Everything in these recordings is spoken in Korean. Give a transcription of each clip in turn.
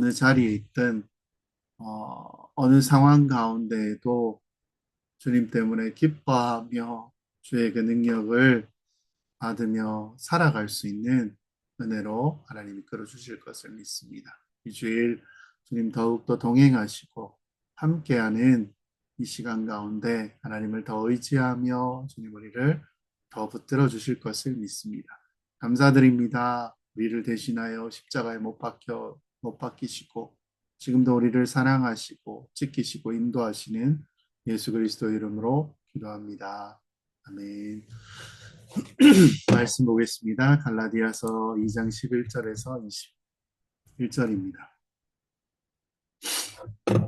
어느 자리에 있든 어느 상황 가운데에도 주님 때문에 기뻐하며 주의 그 능력을 받으며 살아갈 수 있는 은혜로 하나님이 끌어주실 것을 믿습니다. 이 주일 주님 더욱더 동행하시고 함께하는 이 시간 가운데 하나님을 더 의지하며 주님 우리를 더 붙들어 주실 것을 믿습니다. 감사드립니다. 우리를 대신하여 십자가에 못 박히시고 지금도 우리를 사랑하시고 지키시고 인도하시는 예수 그리스도 이름으로 기도합니다. 아멘. 말씀 보겠습니다. 갈라디아서 2장 11절에서 21절입니다.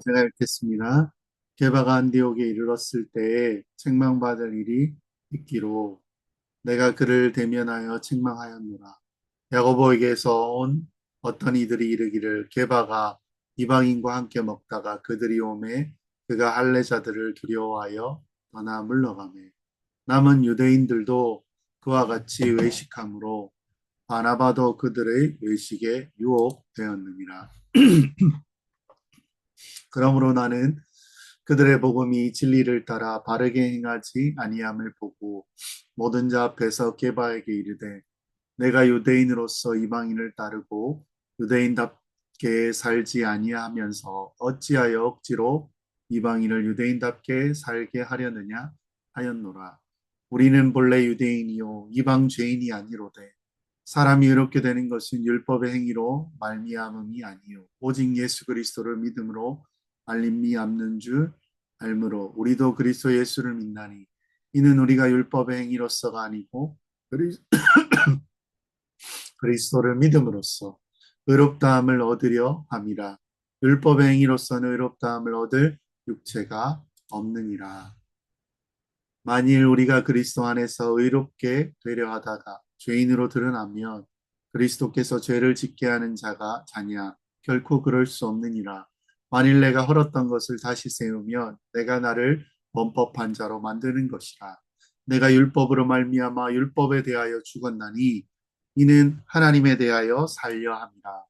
제가 읽겠습니다. 게바가 안디옥에 이르렀을 때에 책망받을 일이 있기로 내가 그를 대면하여 책망하였노라. 야고보에게서 온 어떤 이들이 이르기를 게바가 이방인과 함께 먹다가 그들이 오매 그가 할례자들을 두려워하여 떠나 물러가매 남은 유대인들도 그와 같이 외식함으로 바나바도 그들의 외식에 유혹되었느니라. 그러므로 나는 그들의 복음이 진리를 따라 바르게 행하지 아니함을 보고 모든 자 앞에서 게바에게 이르되 내가 유대인으로서 이방인을 따르고 유대인답게 살지 아니하면서 어찌하여 억지로 이방인을 유대인답게 살게 하려느냐 하였노라. 우리는 본래 유대인이요 이방 죄인이 아니로되 사람이 의롭게 되는 것은 율법의 행위로 말미암음이 아니요 오직 예수 그리스도를 믿음으로 말미암는 줄 알므로 우리도 그리스도 예수를 믿나니 이는 우리가 율법의 행위로서가 아니고 그리스도를 믿음으로써 의롭다함을 얻으려 함이라. 율법의 행위로서는 의롭다함을 얻을 육체가 없느니라. 만일 우리가 그리스도 안에서 의롭게 되려 하다가 죄인으로 드러나면 그리스도께서 죄를 짓게 하는 자가 자냐 결코 그럴 수 없느니라. 만일 내가 헐었던 것을 다시 세우면 내가 나를 범법한 자로 만드는 것이라. 내가 율법으로 말미암아 율법에 대하여 죽었나니 이는 하나님에 대하여 살려 함이라.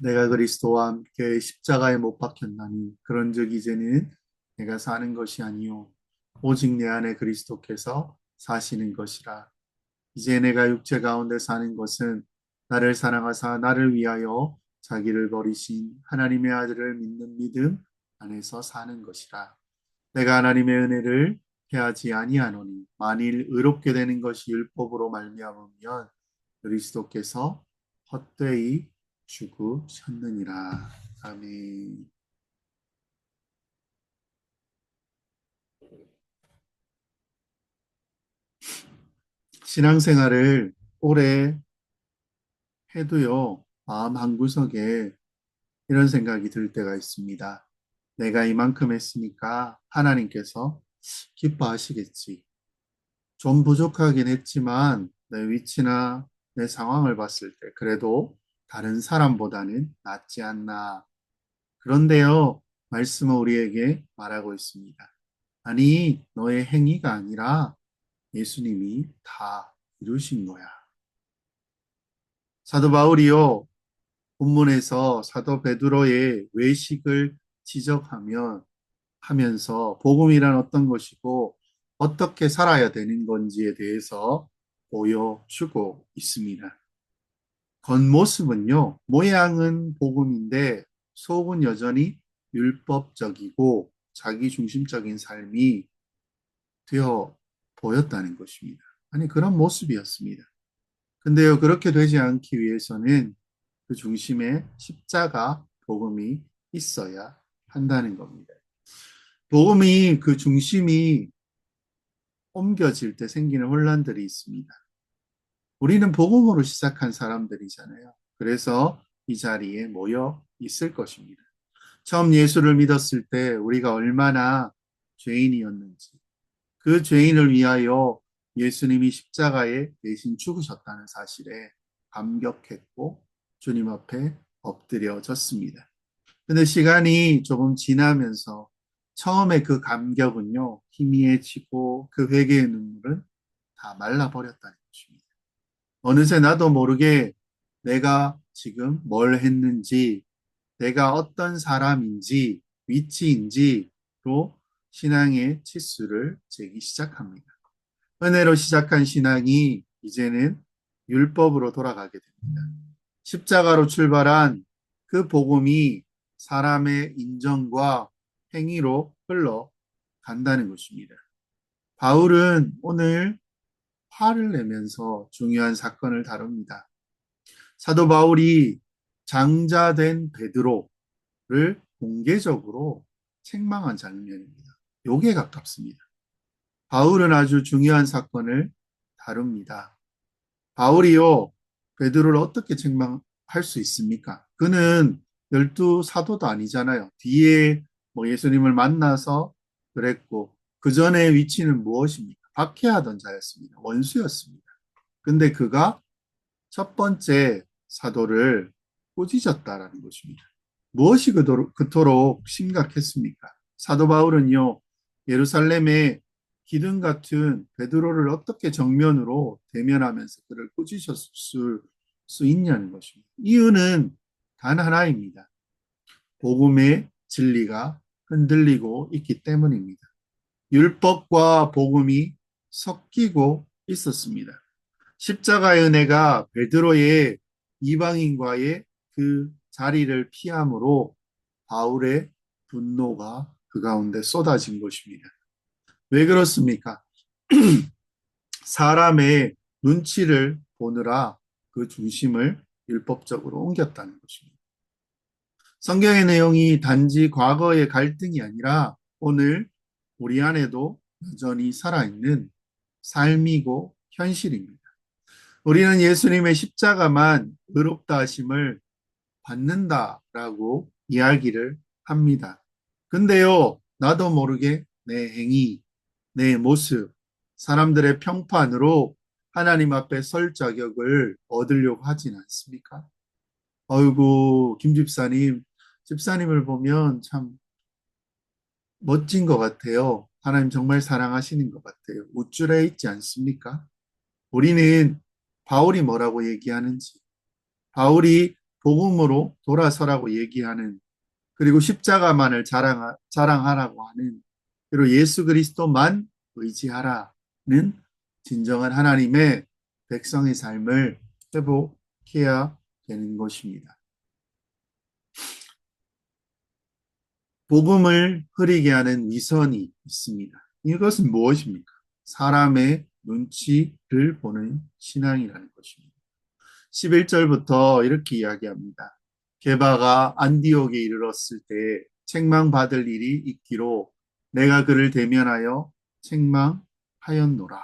내가 그리스도와 함께 십자가에 못 박혔나니 그런즉 이제는 내가 사는 것이 아니요 오직 내 안에 그리스도께서 사시는 것이라. 이제 내가 육체 가운데 사는 것은 나를 사랑하사 나를 위하여 자기를 버리신 하나님의 아들을 믿는 믿음 안에서 사는 것이라. 내가 하나님의 은혜를 패하지 아니하노니 만일 의롭게 되는 것이 율법으로 말미암으면 그리스도께서 헛되이 죽으셨느니라. 아멘. 신앙생활을 오래 해도요, 마음 한구석에 이런 생각이 들 때가 있습니다. 내가 이만큼 했으니까 하나님께서 기뻐하시겠지. 좀 부족하긴 했지만 내 위치나 내 상황을 봤을 때 그래도 다른 사람보다는 낫지 않나. 그런데요, 말씀은 우리에게 말하고 있습니다. 아니, 너의 행위가 아니라 예수님이 다 이루신 거야. 사도 바울이요, 본문에서 사도 베드로의 외식을 지적하면 하면서 복음이란 어떤 것이고 어떻게 살아야 되는 건지에 대해서 보여주고 있습니다. 겉모습은요, 모양은 복음인데 속은 여전히 율법적이고 자기중심적인 삶이 되어 보였다는 것입니다. 아니, 그런 모습이었습니다. 근데요, 그렇게 되지 않기 위해서는 그 중심에 십자가 복음이 있어야 한다는 겁니다. 복음이 그 중심이 옮겨질 때 생기는 혼란들이 있습니다. 우리는 복음으로 시작한 사람들이잖아요. 그래서 이 자리에 모여 있을 것입니다. 처음 예수를 믿었을 때 우리가 얼마나 죄인이었는지, 그 죄인을 위하여 예수님이 십자가에 대신 죽으셨다는 사실에 감격했고 주님 앞에 엎드려졌습니다. 근데 시간이 조금 지나면서 처음에 그 감격은요, 희미해지고 그 회개의 눈물은 다 말라버렸다는 것입니다. 어느새 나도 모르게 내가 지금 뭘 했는지, 내가 어떤 사람인지, 위치인지로 신앙의 치수를 재기 시작합니다. 은혜로 시작한 신앙이 이제는 율법으로 돌아가게 됩니다. 십자가로 출발한 그 복음이 사람의 인정과 행위로 흘러간다는 것입니다. 바울은 오늘 화를 내면서 중요한 사건을 다룹니다. 사도 바울이 장자된 베드로를 공개적으로 책망한 장면입니다. 욕에 가깝습니다. 바울은 아주 중요한 사건을 다룹니다. 바울이요, 베드로를 어떻게 책망할 수 있습니까? 그는 12 사도도 아니잖아요. 뒤에 예수님을 만나서 그랬고, 그 전의 위치는 무엇입니까? 박해하던 자였습니다. 원수였습니다. 근데 그가 첫 번째 사도를 꾸짖었다라는 것입니다. 무엇이 그토록 심각했습니까? 사도 바울은요, 예루살렘의 기둥 같은 베드로를 어떻게 정면으로 대면하면서 그를 꾸짖었을 수 있냐는 것입니다. 이유는 단 하나입니다. 복음의 진리가 흔들리고 있기 때문입니다. 율법과 복음이 섞이고 있었습니다. 십자가의 은혜가 베드로의 이방인과의 그 자리를 피함으로 바울의 분노가 그 가운데 쏟아진 것입니다. 왜 그렇습니까? 사람의 눈치를 보느라 그 중심을 율법적으로 옮겼다는 것입니다. 성경의 내용이 단지 과거의 갈등이 아니라 오늘 우리 안에도 여전히 살아있는 삶이고 현실입니다. 우리는 예수님의 십자가만 의롭다 하심을 받는다라고 이야기를 합니다. 근데요, 나도 모르게 내 행위, 내 모습, 사람들의 평판으로 하나님 앞에 설 자격을 얻으려고 하진 않습니까? 어이구, 김 집사님, 집사님을 보면 참 멋진 것 같아요. 하나님 정말 사랑하시는 것 같아요. 우쭐해 있지 않습니까? 우리는 바울이 뭐라고 얘기하는지, 바울이 복음으로 돌아서라고 얘기하는, 그리고 십자가만을 자랑하라고 하는, 그리고 예수 그리스도만 의지하라는 진정한 하나님의 백성의 삶을 회복해야 되는 것입니다. 복음을 흐리게 하는 위선이 있습니다. 이것은 무엇입니까? 사람의 눈치를 보는 신앙이라는 것입니다. 11절부터 이렇게 이야기합니다. 게바가 안디옥에 이르렀을 때 책망받을 일이 있기로 내가 그를 대면하여 책망하였노라.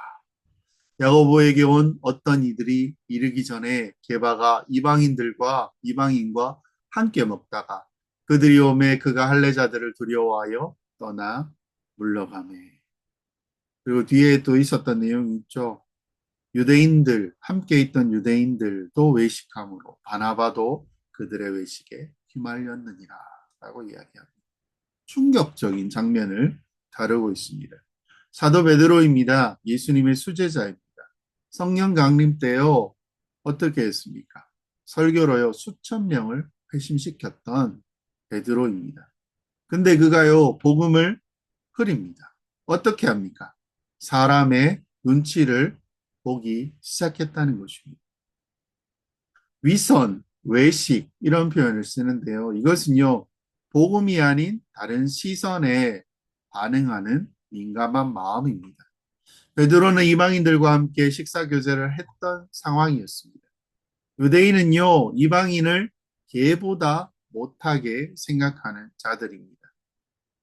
야고보에게 온 어떤 이들이 이르기 전에 게바가 이방인과 함께 먹다가 그들이 오매 그가 할례자들을 두려워하여 떠나 물러가매. 그리고 뒤에 또 있었던 내용이 있죠. 유대인들, 함께 있던 유대인들도 외식함으로 바나바도 그들의 외식에 휘말렸느니라 라고 이야기합니다. 충격적인 장면을 다루고 있습니다. 사도 베드로입니다. 예수님의 수제자입니다. 성령 강림 때요, 어떻게 했습니까? 설교로요, 수천 명을 회심시켰던 베드로입니다. 근데 그가요, 복음을 흐립니다. 어떻게 합니까? 사람의 눈치를 보기 시작했다는 것입니다. 위선, 외식 이런 표현을 쓰는데요. 이것은요, 복음이 아닌 다른 시선에 반응하는 민감한 마음입니다. 베드로는 이방인들과 함께 식사 교제를 했던 상황이었습니다. 유대인은요, 이방인을 개보다 못하게 생각하는 자들입니다.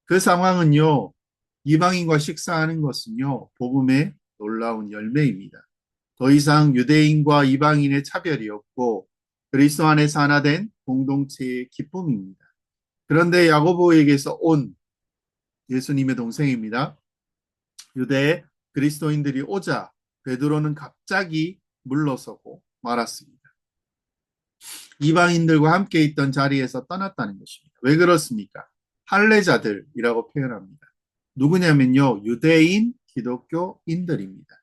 그 상황은요, 이방인과 식사하는 것은요, 복음의 놀라운 열매입니다. 더 이상 유대인과 이방인의 차별이 없고 그리스도 안에서 하나 된 공동체의 기쁨입니다. 그런데 야고보에게서 온 예수님의 동생입니다. 유대 그리스도인들이 오자 베드로는 갑자기 물러서고 말았습니다. 이방인들과 함께 있던 자리에서 떠났다는 것입니다. 왜 그렇습니까? 할례자들이라고 표현합니다. 누구냐면요, 유대인 기독교인들입니다.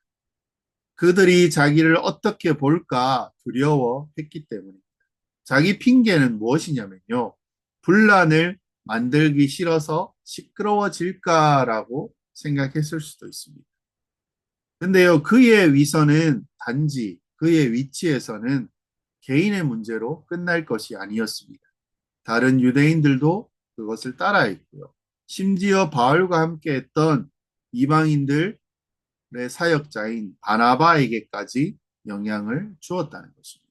그들이 자기를 어떻게 볼까 두려워했기 때문입니다. 자기 핑계는 무엇이냐면요. 분란을 만들기 싫어서 시끄러워질까라고 생각했을 수도 있습니다. 근데요, 그의 위선은 단지 그의 위치에서는 개인의 문제로 끝날 것이 아니었습니다. 다른 유대인들도 그것을 따라했고요. 심지어 바울과 함께 했던 이방인들의 사역자인 바나바에게까지 영향을 주었다는 것입니다.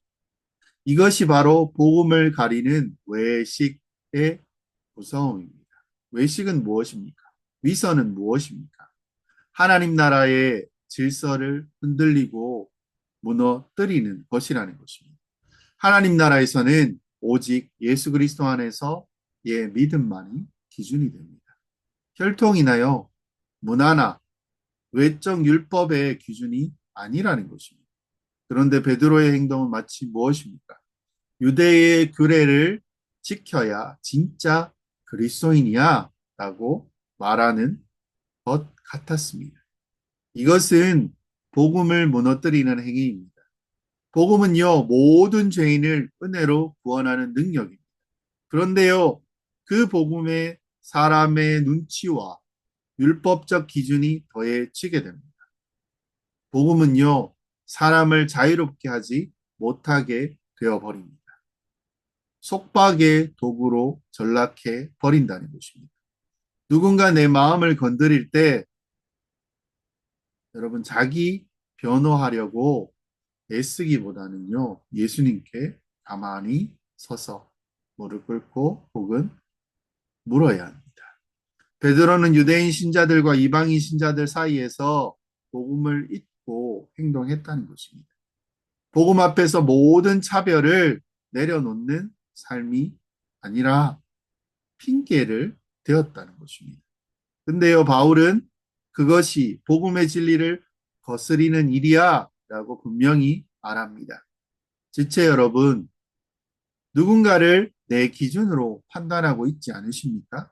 이것이 바로 복음을 가리는 외식의 무서움입니다. 외식은 무엇입니까? 위선은 무엇입니까? 하나님 나라의 질서를 흔들리고 무너뜨리는 것이라는 것입니다. 하나님 나라에서는 오직 예수 그리스도 안에서의 믿음만이 기준이 됩니다. 혈통이나요, 문화나 외적 율법의 기준이 아니라는 것입니다. 그런데 베드로의 행동은 마치 무엇입니까? 유대의 규례를 지켜야 진짜 그리스도인이야 라고 말하는 것 같았습니다. 이것은 복음을 무너뜨리는 행위입니다. 복음은요, 모든 죄인을 은혜로 구원하는 능력입니다. 그런데요, 그 복음에 사람의 눈치와 율법적 기준이 더해지게 됩니다. 복음은요, 사람을 자유롭게 하지 못하게 되어버립니다. 속박의 도구로 전락해 버린다는 것입니다. 누군가 내 마음을 건드릴 때 여러분 자기 변호하려고 애쓰기보다는요, 예수님께 가만히 서서 무릎 꿇고 혹은 물어야 합니다. 베드로는 유대인 신자들과 이방인 신자들 사이에서 복음을 잊고 행동했다는 것입니다. 복음 앞에서 모든 차별을 내려놓는 삶이 아니라 핑계를 대었다는 것입니다. 근데요, 바울은 그것이 복음의 진리를 거스리는 일이야 라고 분명히 말합니다. 지체 여러분, 누군가를 내 기준으로 판단하고 있지 않으십니까?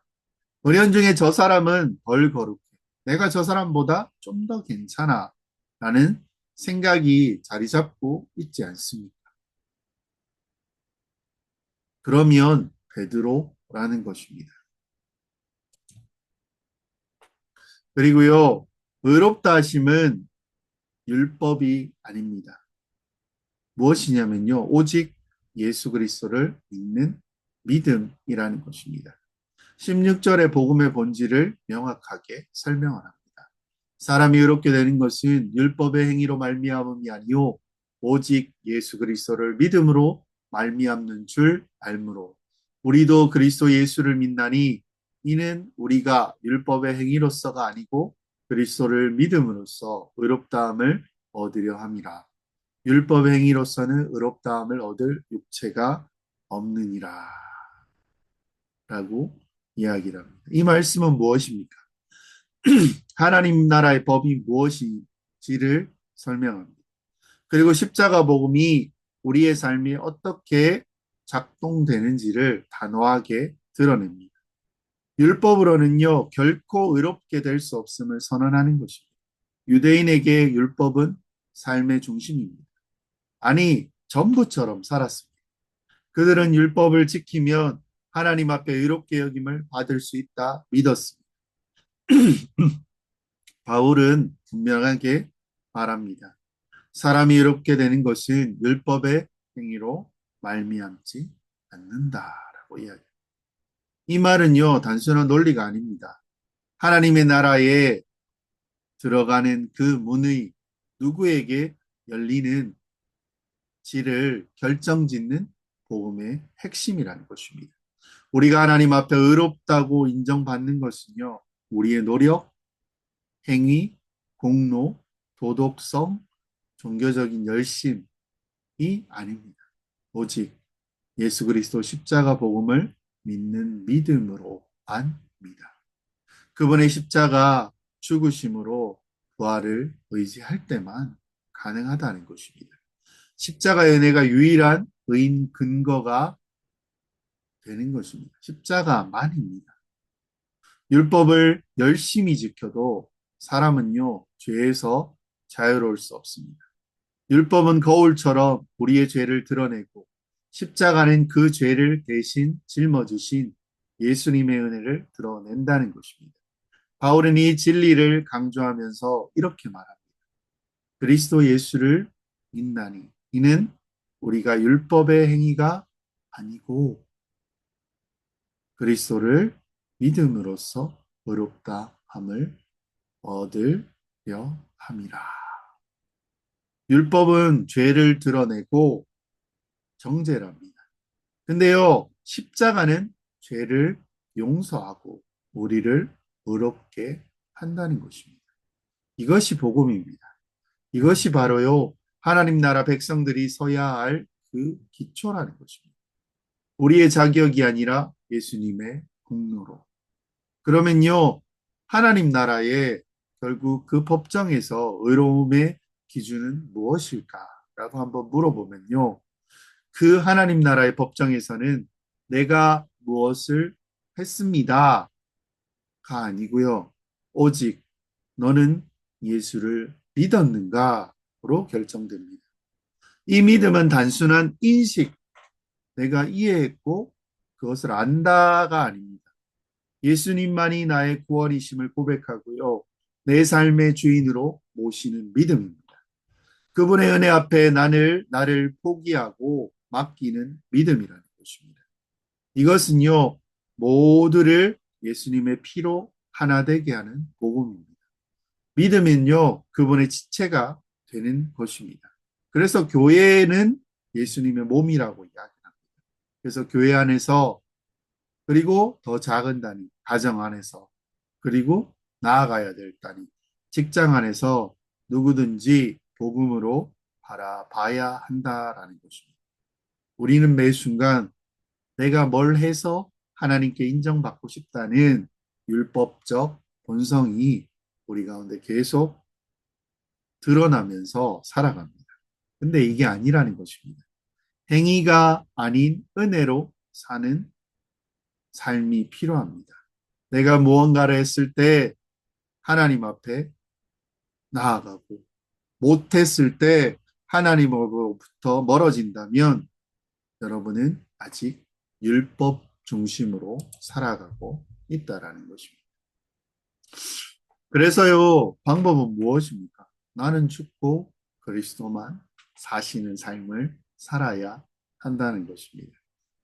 은연중에 저 사람은 덜 거룩해. 내가 저 사람보다 좀 더 괜찮아. 라는 생각이 자리 잡고 있지 않습니까? 그러면 베드로라는 것입니다. 그리고요, 의롭다 하심은 율법이 아닙니다. 무엇이냐면요, 오직 예수 그리스도를 믿는 믿음이라는 것입니다. 16절의 복음의 본질을 명확하게 설명합니다. 사람이 의롭게 되는 것은 율법의 행위로 말미암음이 아니요 오직 예수 그리스도를 믿음으로 말미암는 줄 알므로 우리도 그리스도 예수를 믿나니 이는 우리가 율법의 행위로서가 아니고 그리스도를 믿음으로써 의롭다함을 얻으려 함이라. 율법의 행위로서는 의롭다함을 얻을 육체가 없느니라 라고 이야기를 합니다. 이 말씀은 무엇입니까? 하나님 나라의 법이 무엇인지를 설명합니다. 그리고 십자가 복음이 우리의 삶이 어떻게 작동되는지를 단호하게 드러냅니다. 율법으로는요, 결코 의롭게 될 수 없음을 선언하는 것입니다. 유대인에게 율법은 삶의 중심입니다. 아니, 전부처럼 살았습니다. 그들은 율법을 지키면 하나님 앞에 의롭게 여김을 받을 수 있다 믿었습니다. 바울은 분명하게 말합니다. 사람이 의롭게 되는 것은 율법의 행위로 말미암지 않는다라고 이야기합니다. 이 말은요, 단순한 논리가 아닙니다. 하나님의 나라에 들어가는 그 문의 누구에게 열리는 지를 결정짓는 복음의 핵심이라는 것입니다. 우리가 하나님 앞에 의롭다고 인정받는 것은요, 우리의 노력, 행위, 공로, 도덕성, 종교적인 열심이 아닙니다. 오직 예수 그리스도 십자가 복음을 믿는 믿음으로만입니다. 그분의 십자가 죽으심으로 부활을 의지할 때만 가능하다는 것입니다. 십자가의 은혜가 유일한 의인 근거가 되는 것입니다. 십자가만입니다. 율법을 열심히 지켜도 사람은요, 죄에서 자유로울 수 없습니다. 율법은 거울처럼 우리의 죄를 드러내고 십자가는 그 죄를 대신 짊어지신 예수님의 은혜를 드러낸다는 것입니다. 바울은 이 진리를 강조하면서 이렇게 말합니다. 그리스도 예수를 믿나니 이는 우리가 율법의 행위가 아니고 그리스도를 믿음으로써 의롭다 함을 얻으려 함이라. 율법은 죄를 드러내고 정죄랍니다. 근데요, 십자가는 죄를 용서하고 우리를 의롭게 한다는 것입니다. 이것이 복음입니다. 이것이 바로요, 하나님 나라 백성들이 서야 할 그 기초라는 것입니다. 우리의 자격이 아니라 예수님의 공로로. 그러면요, 하나님 나라의 결국 그 법정에서 의로움의 기준은 무엇일까라고 한번 물어보면요, 그 하나님 나라의 법정에서는 내가 무엇을 했습니다가 아니고요, 오직 너는 예수를 믿었는가로 결정됩니다. 이 믿음은 단순한 인식, 내가 이해했고 그것을 안다가 아닙니다. 예수님만이 나의 구원이심을 고백하고요. 내 삶의 주인으로 모시는 믿음입니다. 그분의 은혜 앞에 나를 포기하고 맡기는 믿음이라는 것입니다. 이것은요, 모두를 예수님의 피로 하나 되게 하는 복음입니다. 믿음은요, 그분의 지체가 되는 것입니다. 그래서 교회는 예수님의 몸이라고 이야기합니다. 그래서 교회 안에서 그리고 더 작은 단위, 가정 안에서 그리고 나아가야 될 단위, 직장 안에서 누구든지 복음으로 바라봐야 한다라는 것입니다. 우리는 매 순간 내가 뭘 해서 하나님께 인정받고 싶다는 율법적 본성이 우리 가운데 계속 드러나면서 살아갑니다. 근데 이게 아니라는 것입니다. 행위가 아닌 은혜로 사는 삶이 필요합니다. 내가 무언가를 했을 때 하나님 앞에 나아가고 못했을 때 하나님으로부터 멀어진다면 여러분은 아직 율법 중심으로 살아가고 있다라는 것입니다. 그래서요, 방법은 무엇입니까? 나는 죽고 그리스도만 사시는 삶을 살아야 한다는 것입니다.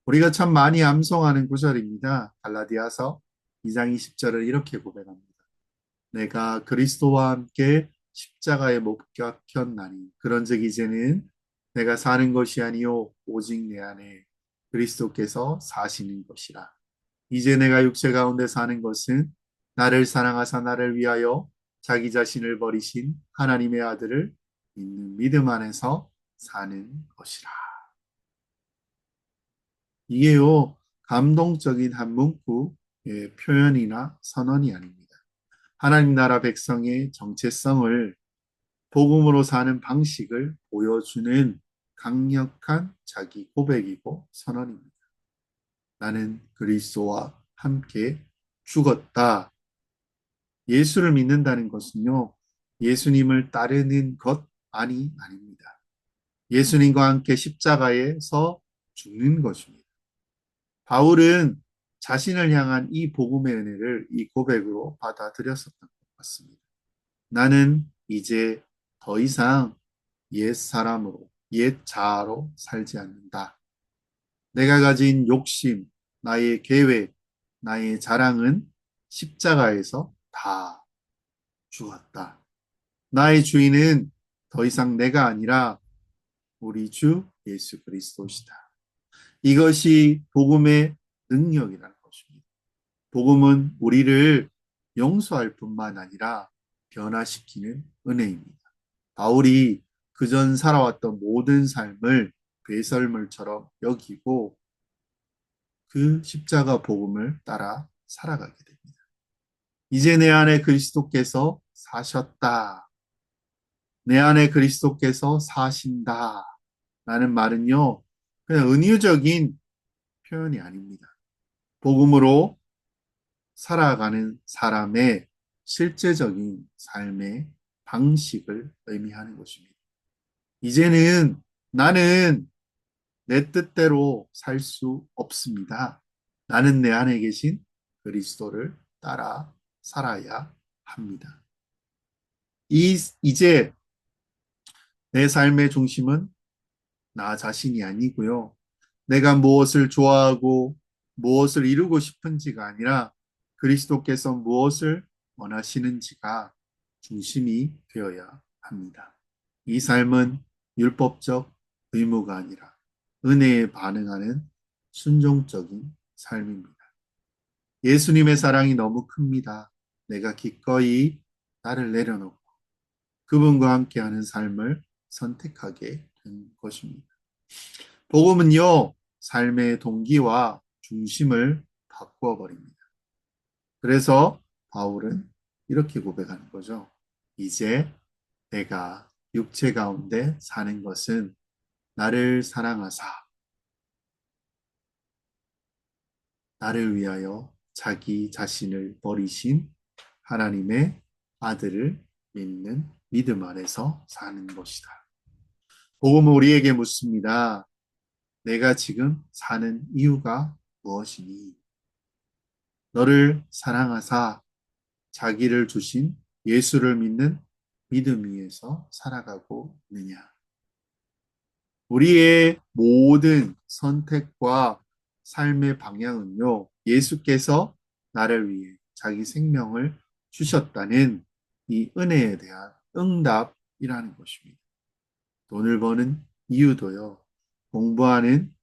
우리가 참 많이 암송하는 구절입니다. 갈라디아서 2장 20절을 이렇게 고백합니다. 내가 그리스도와 함께 십자가에 못 박혔나니 그런즉 이제는 내가 사는 것이 아니요 오직 내 안에 그리스도께서 사시는 것이라. 이제 내가 육체 가운데 사는 것은 나를 사랑하사 나를 위하여 자기 자신을 버리신 하나님의 아들을 믿는 믿음 안에서 사는 것이라. 이게요, 감동적인 한 문구의 표현이나 선언이 아닙니다. 하나님 나라 백성의 정체성을 복음으로 사는 방식을 보여주는 강력한 자기 고백이고 선언입니다. 나는 그리스도와 함께 죽었다. 예수를 믿는다는 것은요, 예수님을 따르는 것 아닙니다. 예수님과 함께 십자가에서 죽는 것입니다. 바울은 자신을 향한 이 복음의 은혜를 이 고백으로 받아들였었던 것 같습니다. 나는 이제 더 이상 옛 사람으로, 옛 자아로 살지 않는다. 내가 가진 욕심, 나의 계획, 나의 자랑은 십자가에서 다 죽었다. 나의 주인은 더 이상 내가 아니라 우리 주 예수 그리스도시다. 이것이 복음의 능력이라는 것입니다. 복음은 우리를 용서할 뿐만 아니라 변화시키는 은혜입니다. 바울이 그전 살아왔던 모든 삶을 배설물처럼 여기고 그 십자가 복음을 따라 살아가게 됩니다. 이제 내 안에 그리스도께서 사셨다. 내 안에 그리스도께서 사신다. 라는 말은요, 그냥 은유적인 표현이 아닙니다. 복음으로 살아가는 사람의 실제적인 삶의 방식을 의미하는 것입니다. 이제는 나는 내 뜻대로 살 수 없습니다. 나는 내 안에 계신 그리스도를 따라 살아야 합니다. 이제 내 삶의 중심은 나 자신이 아니고요. 내가 무엇을 좋아하고 무엇을 이루고 싶은지가 아니라 그리스도께서 무엇을 원하시는지가 중심이 되어야 합니다. 이 삶은 율법적 의무가 아니라 은혜에 반응하는 순종적인 삶입니다. 예수님의 사랑이 너무 큽니다. 내가 기꺼이 나를 내려놓고 그분과 함께하는 삶을 선택하게 된 것입니다. 복음은요, 삶의 동기와 중심을 바꾸어 버립니다. 그래서 바울은 이렇게 고백하는 거죠. 이제 내가 육체 가운데 사는 것은 나를 사랑하사 나를 위하여 자기 자신을 버리신 하나님의 아들을 믿는 믿음 안에서 사는 것이다. 복음은 우리에게 묻습니다. 내가 지금 사는 이유가 무엇이니? 너를 사랑하사 자기를 주신 예수를 믿는 믿음 위에서 살아가고 있느냐? 우리의 모든 선택과 삶의 방향은요, 예수께서 나를 위해 자기 생명을 주셨다는 이 은혜에 대한 응답이라는 것입니다. 돈을 버는 이유도요, 공부하는,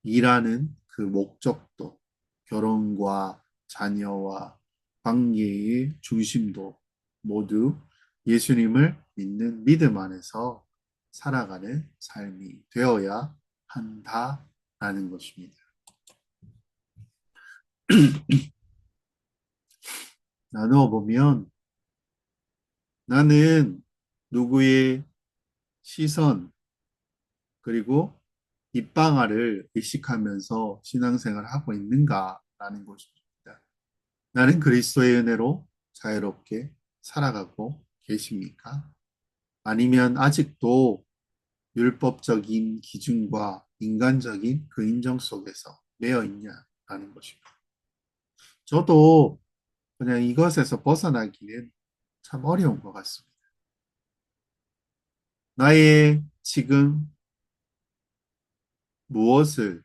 일하는 그 목적도, 결혼과 자녀와 관계의 중심도 모두 예수님을 믿는 믿음 안에서 살아가는 삶이 되어야 한다라는 것입니다. 나누어 보면 나는 누구의 시선 그리고 입방아를 의식하면서 신앙생활을 하고 있는가라는 것입니다. 나는 그리스도의 은혜로 자유롭게 살아가고 계십니까? 아니면 아직도 율법적인 기준과 인간적인 그 인정 속에서 매여 있냐라는 것입니다. 저도 그냥 이것에서 벗어나기는 참 어려운 것 같습니다. 나의 지금 무엇을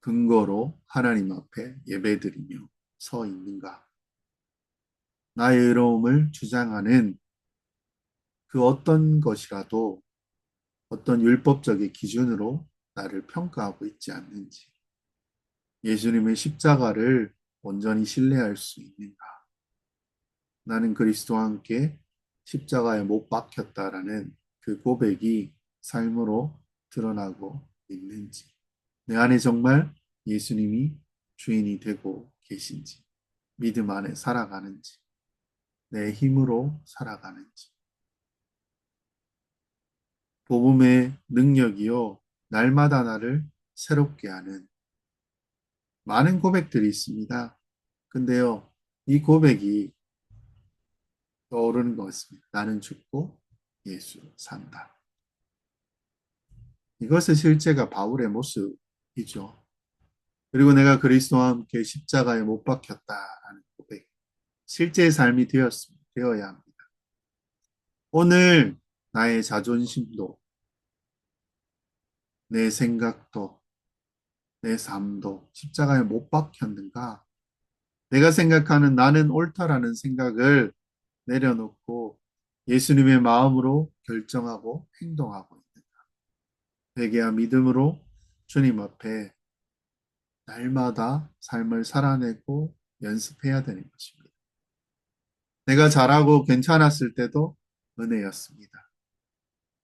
근거로 하나님 앞에 예배드리며 서 있는가? 나의 의로움을 주장하는 그 어떤 것이라도 어떤 율법적인 기준으로 나를 평가하고 있지 않는지, 예수님의 십자가를 온전히 신뢰할 수 있는가? 나는 그리스도와 함께 십자가에 못 박혔다라는 그 고백이 삶으로 드러나고 있는지, 내 안에 정말 예수님이 주인이 되고 계신지, 믿음 안에 살아가는지, 내 힘으로 살아가는지, 복음의 능력이요, 날마다 나를 새롭게 하는 많은 고백들이 있습니다. 근데요, 이 고백이 떠오르는 것 같습니다. 나는 죽고 예수 산다. 이것은 실제가 바울의 모습이죠. 그리고 내가 그리스도와 함께 십자가에 못 박혔다라는 고백. 실제의 삶이 되어야 합니다. 오늘 나의 자존심도, 내 생각도, 내 삶도 십자가에 못 박혔는가? 내가 생각하는 나는 옳다라는 생각을 내려놓고 예수님의 마음으로 결정하고 행동하고 있는가? 회개와 믿음으로 주님 앞에 날마다 삶을 살아내고 연습해야 되는 것입니다. 내가 잘하고 괜찮았을 때도 은혜였습니다.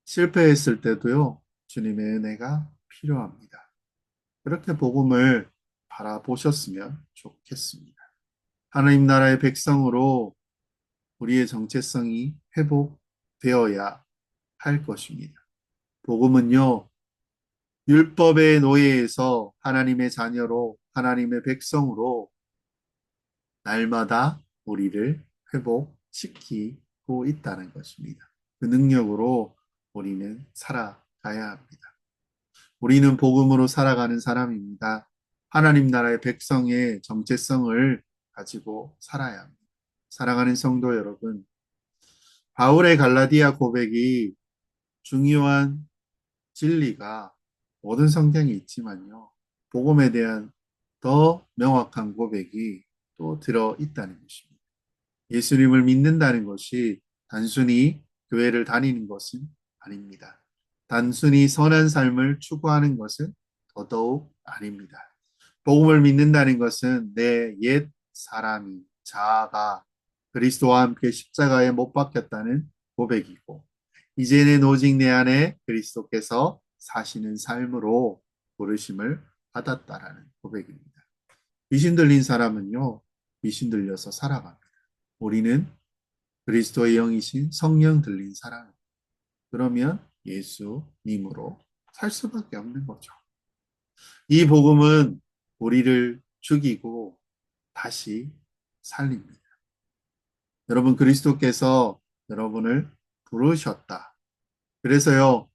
실패했을 때도요, 주님의 은혜가 필요합니다. 그렇게 복음을 바라보셨으면 좋겠습니다. 하나님 나라의 백성으로 우리의 정체성이 회복되어야 할 것입니다. 복음은요, 율법의 노예에서 하나님의 자녀로, 하나님의 백성으로 날마다 우리를 회복시키고 있다는 것입니다. 그 능력으로 우리는 살아가야 합니다. 우리는 복음으로 살아가는 사람입니다. 하나님 나라의 백성의 정체성을 가지고 살아야 합니다. 사랑하는 성도 여러분, 바울의 갈라디아 고백이 중요한 진리가 모든 성경에 있지만요. 복음에 대한 더 명확한 고백이 또 들어 있다는 것입니다. 예수님을 믿는다는 것이 단순히 교회를 다니는 것은 아닙니다. 단순히 선한 삶을 추구하는 것은 더더욱 아닙니다. 복음을 믿는다는 것은 내 옛 사람이 자아가 그리스도와 함께 십자가에 못 박혔다는 고백이고 이제는 오직 내 안에 그리스도께서 사시는 삶으로 부르심을 받았다라는 고백입니다. 귀신 들린 사람은요, 귀신 들려서 살아갑니다. 우리는 그리스도의 영이신 성령 들린 사람. 그러면 예수님으로 살 수밖에 없는 거죠. 이 복음은 우리를 죽이고 다시 살립니다. 여러분, 그리스도께서 여러분을 부르셨다. 그래서요,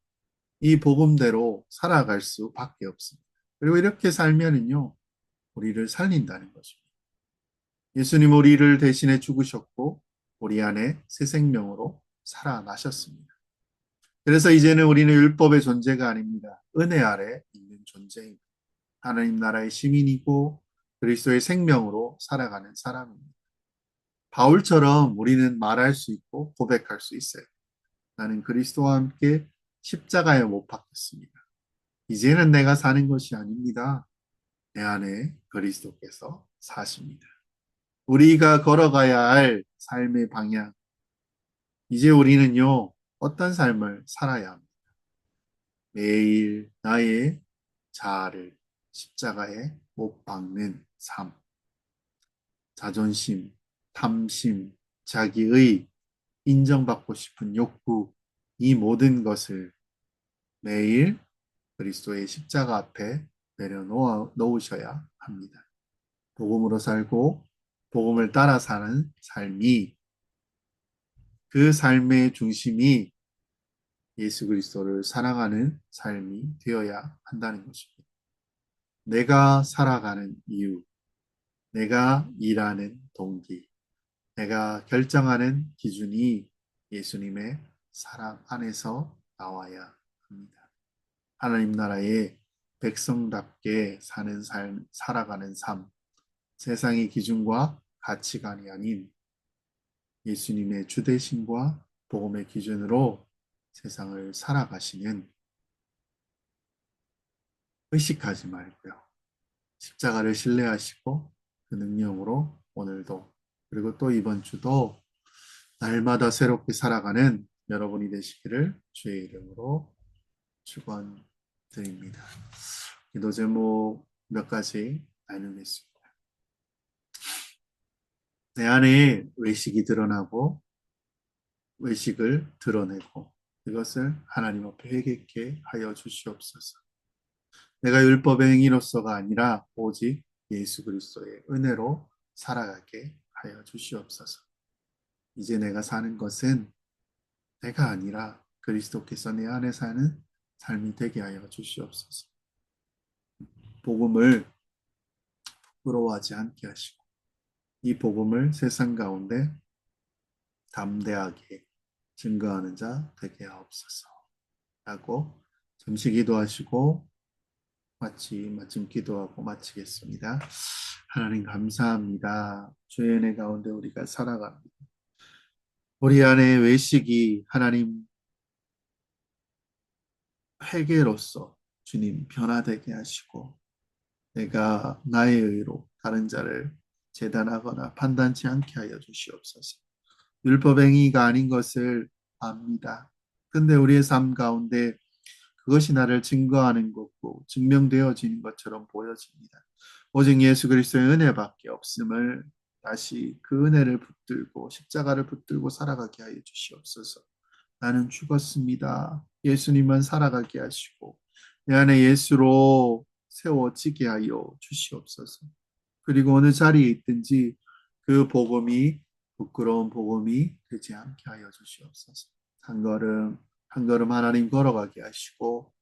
이 복음대로 살아갈 수밖에 없습니다. 그리고 이렇게 살면은요, 우리를 살린다는 것입니다. 예수님 우리를 대신해 죽으셨고, 우리 안에 새 생명으로 살아나셨습니다. 그래서 이제는 우리는 율법의 존재가 아닙니다. 은혜 아래 있는 존재입니다. 하나님 나라의 시민이고 그리스도의 생명으로 살아가는 사람입니다. 바울처럼 우리는 말할 수 있고 고백할 수 있어요. 나는 그리스도와 함께 십자가에 못 박혔습니다. 이제는 내가 사는 것이 아닙니다. 내 안에 그리스도께서 사십니다. 우리가 걸어가야 할 삶의 방향. 이제 우리는요, 어떤 삶을 살아야 합니다. 매일 나의 자아를 십자가에 못 박는 삶. 자존심, 탐심, 자기의 인정받고 싶은 욕구, 이 모든 것을 매일 그리스도의 십자가 앞에 내려놓으셔야 합니다. 복음으로 살고 복음을 따라 사는 삶이 그 삶의 중심이 예수 그리스도를 사랑하는 삶이 되어야 한다는 것입니다. 내가 살아가는 이유, 내가 일하는 동기, 내가 결정하는 기준이 예수님의 사랑 안에서 나와야 합니다. 하나님 나라의 백성답게 사는 삶, 살아가는 삶, 세상의 기준과 가치관이 아닌 예수님의 주대심과 복음의 기준으로 세상을 살아가시는 의식하지 말고요. 십자가를 신뢰하시고 그 능력으로 오늘도 그리고 또 이번 주도 날마다 새롭게 살아가는 여러분이 되시기를 주의 이름으로 축원드립니다. 기도 제목 몇 가지 나누겠습니다. 내 안에 외식이 드러나고 외식을 드러내고 이것을 하나님 앞에 회개케 하여 주시옵소서. 내가 율법의 행위로서가 아니라 오직 예수 그리스도의 은혜로 살아가게 하여 주시옵소서. 이제 내가 사는 것은 내가 아니라 그리스도께서 내 안에 사는 삶이 되게 하여 주시옵소서. 복음을 부러워하지 않게 하시고 이 복음을 세상 가운데 담대하게 증거하는 자 되게 하옵소서. 라고 잠시 기도하시고 마침 기도하고 마치겠습니다. 하나님 감사합니다. 주의 은혜 가운데 우리가 살아갑니다. 우리 안에 외식이 하나님 회개로서 주님 변화되게 하시고 내가 나의 의로 다른 자를 재단하거나 판단치 않게 하여 주시옵소서. 율법행위가 아닌 것을 압니다. 근데 우리의 삶 가운데 그것이 나를 증거하는 것고 증명되어지는 것처럼 보여집니다. 오직 예수 그리스도의 은혜밖에 없음을 다시 그 은혜를 붙들고 십자가를 붙들고 살아가게 하여 주시옵소서. 나는 죽었습니다. 예수님만 살아가게 하시고 내 안에 예수로 세워지게 하여 주시옵소서. 그리고 어느 자리에 있든지 그 복음이 부끄러운 복음이 되지 않게 하여 주시옵소서. 한 걸음 한 걸음 하나님 걸어가게 하시고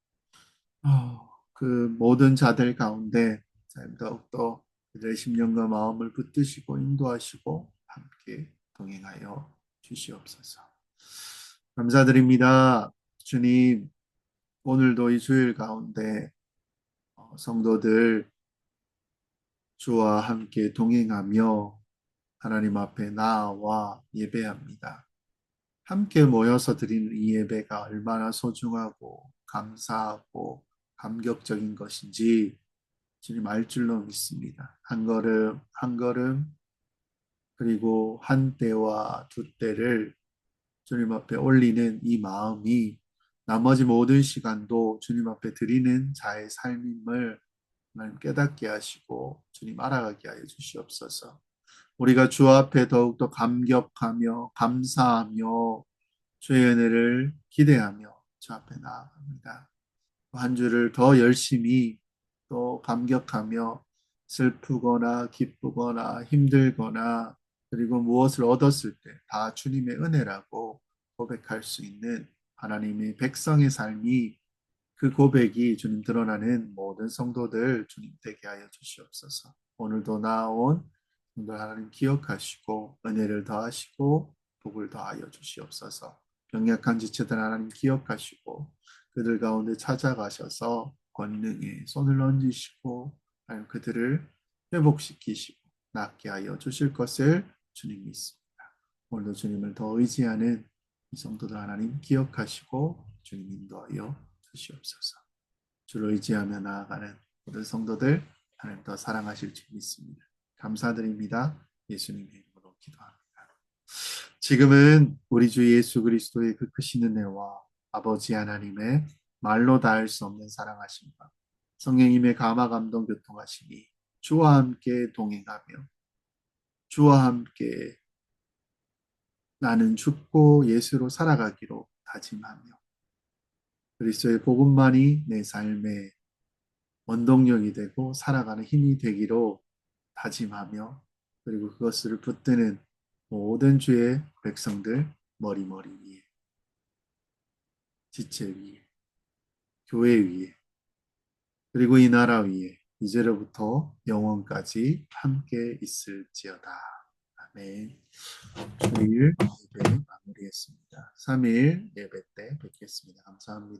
그 모든 자들 가운데 더욱더 그들의 심령과 마음을 붙드시고 인도하시고 함께 동행하여 주시옵소서. 감사드립니다. 주님, 오늘도 이 주일 가운데 성도들 주와 함께 동행하며 하나님 앞에 나아와 예배합니다. 함께 모여서 드리는 이 예배가 얼마나 소중하고 감사하고 감격적인 것인지 주님 알 줄로 믿습니다. 한 걸음 한 걸음 그리고 한 때와 두 때를 주님 앞에 올리는 이 마음이 나머지 모든 시간도 주님 앞에 드리는 자의 삶임을 하나님 깨닫게 하시고 주님 알아가게 하여 주시옵소서. 우리가 주 앞에 더욱더 감격하며 감사하며 주의 은혜를 기대하며 주 앞에 나아갑니다. 한 주를 더 열심히 또 감격하며 슬프거나 기쁘거나 힘들거나 그리고 무엇을 얻었을 때 다 주님의 은혜라고 고백할 수 있는 하나님의 백성의 삶이 그 고백이 주님 드러나는 모든 성도들 주님 되게 하여 주시옵소서. 오늘도 나온 성도 하나님 기억하시고 은혜를 더하시고 복을 더하여 주시옵소서. 병약한 지체들 하나님 기억하시고 그들 가운데 찾아가셔서 권능에 손을 얹으시고 하나님 그들을 회복시키시고 낫게 하여 주실 것을 주님 믿습니다. 오늘도 주님을 더 의지하는 이 성도들 하나님 기억하시고 주님 인도하여 주시옵소서. 주를 의지하며 나아가는 모든 성도들 하나님 더 사랑하실 줄 믿습니다. 감사드립니다. 예수님의 이름으로 기도합니다. 지금은 우리 주 예수 그리스도의 그 크신 은혜와 아버지 하나님의 말로 닿을 수 없는 사랑하심과 성령님의 감화 감동 교통하심이 주와 함께 동행하며 주와 함께 나는 죽고 예수로 살아가기로 다짐하며 그리스도의 복음만이 내 삶의 원동력이 되고 살아가는 힘이 되기로 다짐하며 그리고 그것을 붙드는 모든 주의 백성들 머리머리 위에 지체 위에 교회 위에 그리고 이 나라 위에 이제로부터 영원까지 함께 있을지어다. 아멘. 주일 예배 마무리했습니다. 3일 예배 때 뵙겠습니다. 감사합니다.